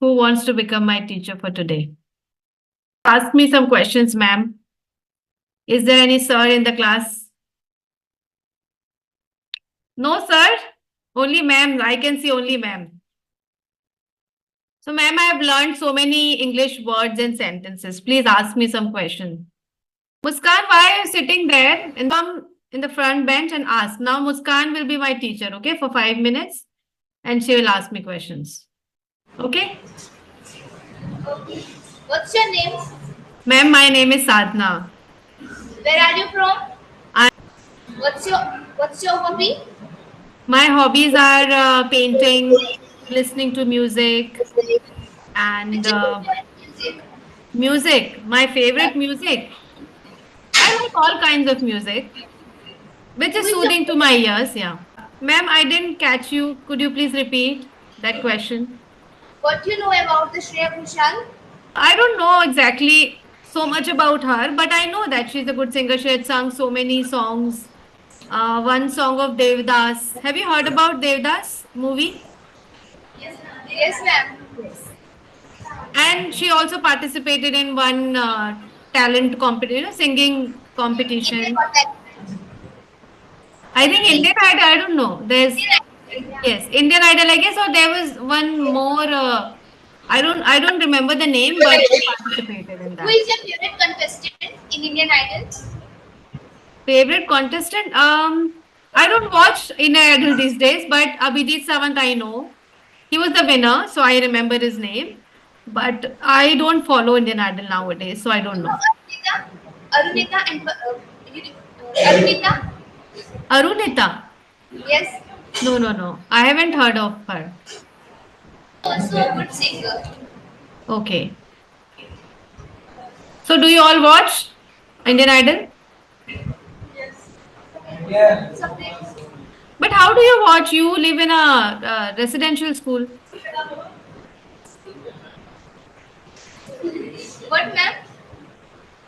Who wants to become my teacher for today? Ask me some questions, ma'am. Is there any sir in the class? No, sir. Only ma'am. I can see only ma'am. So, ma'am, I have learned so many English words and sentences. Please ask me some questions. Muskan, why are you sitting there? And come in the front bench and ask. Now, Muskan will be my teacher, okay, for 5 minutes. And she will ask me questions. Okay? Okay. What's your name? Ma'am, my name is Sadhna. Where are you from? I- What's your hobby? My hobbies are painting, listening to music, and Which is your favorite music? music. My favorite music. I like all kinds of music, which Who is is your soothing to my ears. Yeah. Ma'am, I didn't catch you. Could you please repeat that question? what you know about the Shreya Ghoshal? I don't know exactly so much about her, but I know that she's a good singer. She had sung so many songs. One song of Devdas. Have you heard about Devdas movie? Yes, ma'am. Yes. And she also participated in one talent competition, singing Indian competition. contact. I think Indian Idol. I don't know. There's Indian Idol. yes, Indian Idol. I guess, or there was one more. I don't remember the name, but she participated in Who that. is your favorite contestant in Indian Idol? Favorite contestant? I don't watch Indian Idol these days, but Abhijit Sawant I know. He was the winner, so I remember his name. But I don't follow Indian Idol nowadays, so I don't You know know. Arunita? Arunita and Arunita? Arunita? Yes. No, no, no. I haven't heard of her. Also a good singer. Okay. So do you all watch Indian Idol? Sometimes. But how do you watch? You live in a residential school. What, ma'am?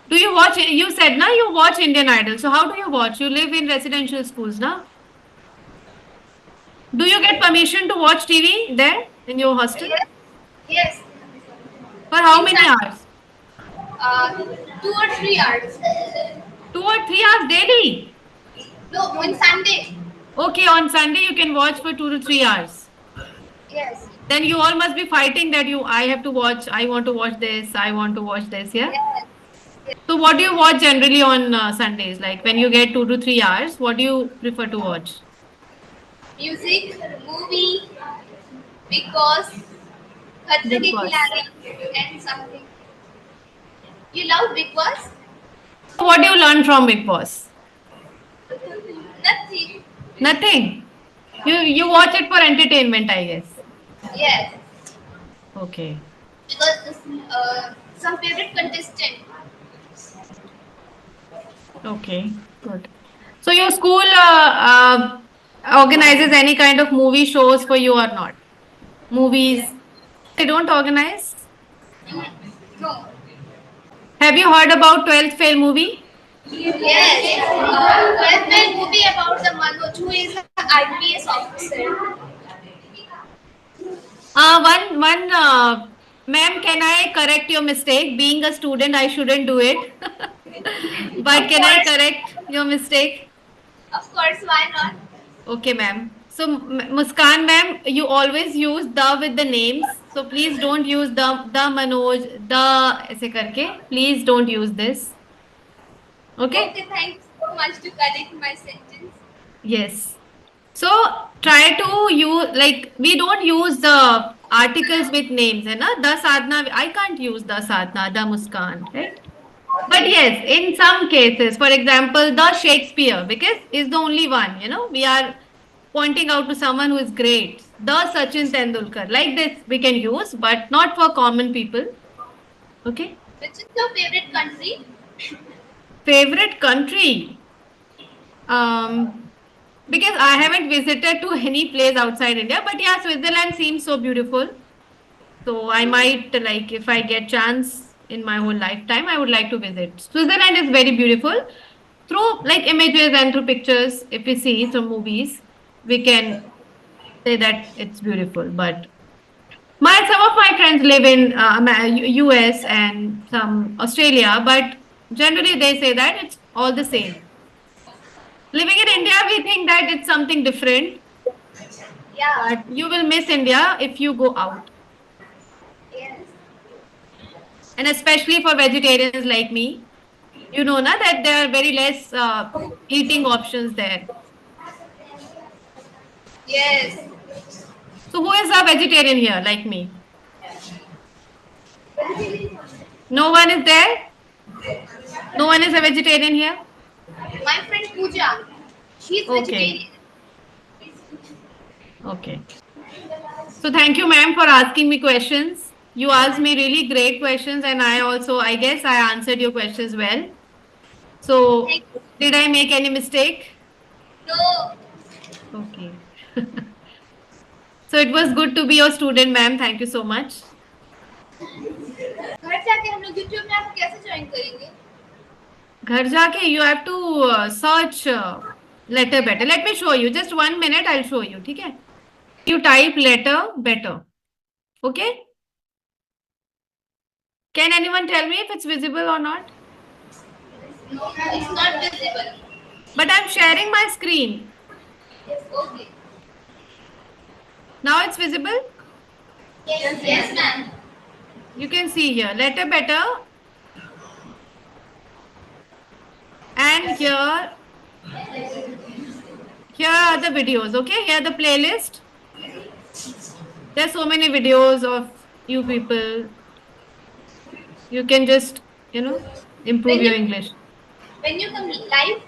Do you watch? You said na you watch Indian Idol. So how do you watch? You live in residential schools, na? Do you get permission to watch TV there in your hostel? Yes. Yes. For how In many hours? uh, 2 or 3 hours. 2 or 3 hours daily. No, on Sunday. Okay, on Sunday you can watch for 2 to 3 hours. Yes. Then you all must be fighting that I have to watch, I want to watch this, I want to watch this, yeah? Yes. So what do you watch generally on Sundays? Like when you get 2 to 3 hours, what do you prefer to watch? Music, movie, because Khatre Big Ke Boss. Khiladi and something. You love Big Boss? What do you learn from Big Boss? Nothing. Nothing. You watch it for entertainment, I guess. Yes. Okay. Because some favorite contestant. Okay. Good. So your school organizes any kind of movie shows for you or not? Movies? They don't organize? No. Have you heard about 12th Fail movie? Yes. There's a movie about the Manoj who is an IPS officer. Ma'am, can I correct your mistake? Being a student, I shouldn't do it. But Of can I course. correct your mistake? Of course. Why not? Okay, ma'am. So, Muskan, ma'am, you always use the with the names. So, please don't use the Manoj, the ऐसे करके. Please don't use this. Okay? Okay. Thanks so much to correct my sentence. Yes. So try to use like we don't use the articles with names, है ना? The sadhna. I can't use the sadhna, the Muskan, right? But yes, in some cases, for example, the Shakespeare, because is the only one, we are pointing out to someone who is great. The Sachin Tendulkar, like this we can use, but not for common people. Okay. Which is your favorite country? Favorite country? Because I haven't visited to any place outside India, but yeah, Switzerland seems so beautiful. So I might like if I get chance in my whole lifetime, I would like to visit. Switzerland is very beautiful. Through like images and through pictures, if we see some movies, we can say that it's beautiful. But Some of my friends live in US and some Australia, but generally they say that it's all the same. Living in India, we think that it's something different, Yeah. but you will miss India if you go out. Yes. And especially for vegetarians like me, you know na, that there are very less eating options there. Yes. So who is a vegetarian here like me? No one is there? No one is a vegetarian here? My friend Pooja, she's Okay, vegetarian. okay. So thank you, ma'am, for asking me questions. You asked me really great questions, and I guess I answered your questions well. So, Thank you. did I make any mistake? No, Okay. So it was good to be your student, ma'am. Thank you so much. घर जाके हम लोग YouTube में आपको कैसे join करेंगे? घर जाके you have to search letter better. Let me show you. Just 1 minute, I'll show you. ठीक है? You type letter better. Okay? Can anyone tell me if it's visible or not? No, it's not visible. But I'm sharing my screen. Okay. Now it's visible. Yes, yes, ma'am. You can see here letter better, and here are the videos. Okay, here the playlist. There's so many videos of you people. You can just improve When your you English. when you come live,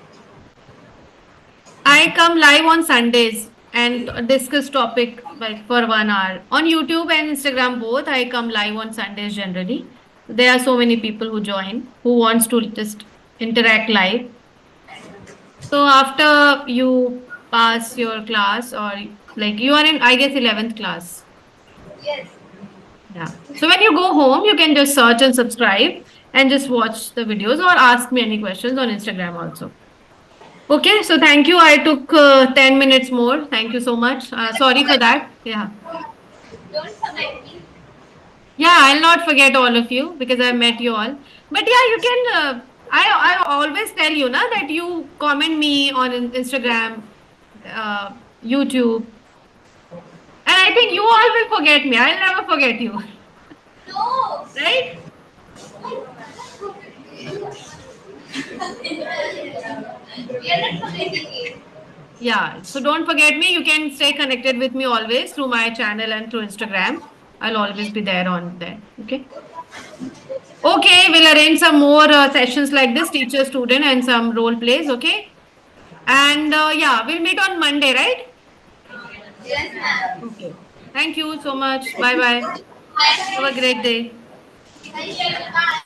I come live on Sundays and discuss topic like for 1 hour on YouTube and Instagram both. I come live on Sundays generally. There are so many people who join who wants to just interact live. So after you pass your class or like you are in I guess 11th class. yes. Yeah. So when you go home, you can just search and subscribe and just watch the videos or ask me any questions on Instagram also. Okay, so thank you. I took 10 minutes more. Thank you so much. Sorry for that. Yeah. Don't forget me. Yeah, I'll not forget all of you because I've met you all. But yeah, you can. I always tell you na that you comment me on Instagram, YouTube, and I think you all will forget me. I'll never forget you, No, right? we are not forgetting you. Yeah. So don't forget me. You can stay connected with me always through my channel and through Instagram. I'll always be there on there. Okay. Okay, we'll arrange some more sessions like this, teacher, student, and some role plays. Okay. And yeah, we'll meet on Monday, right? Yes, ma'am. Okay. Thank you so much. Bye bye. Thank Have a you. great day. Thank you. Bye.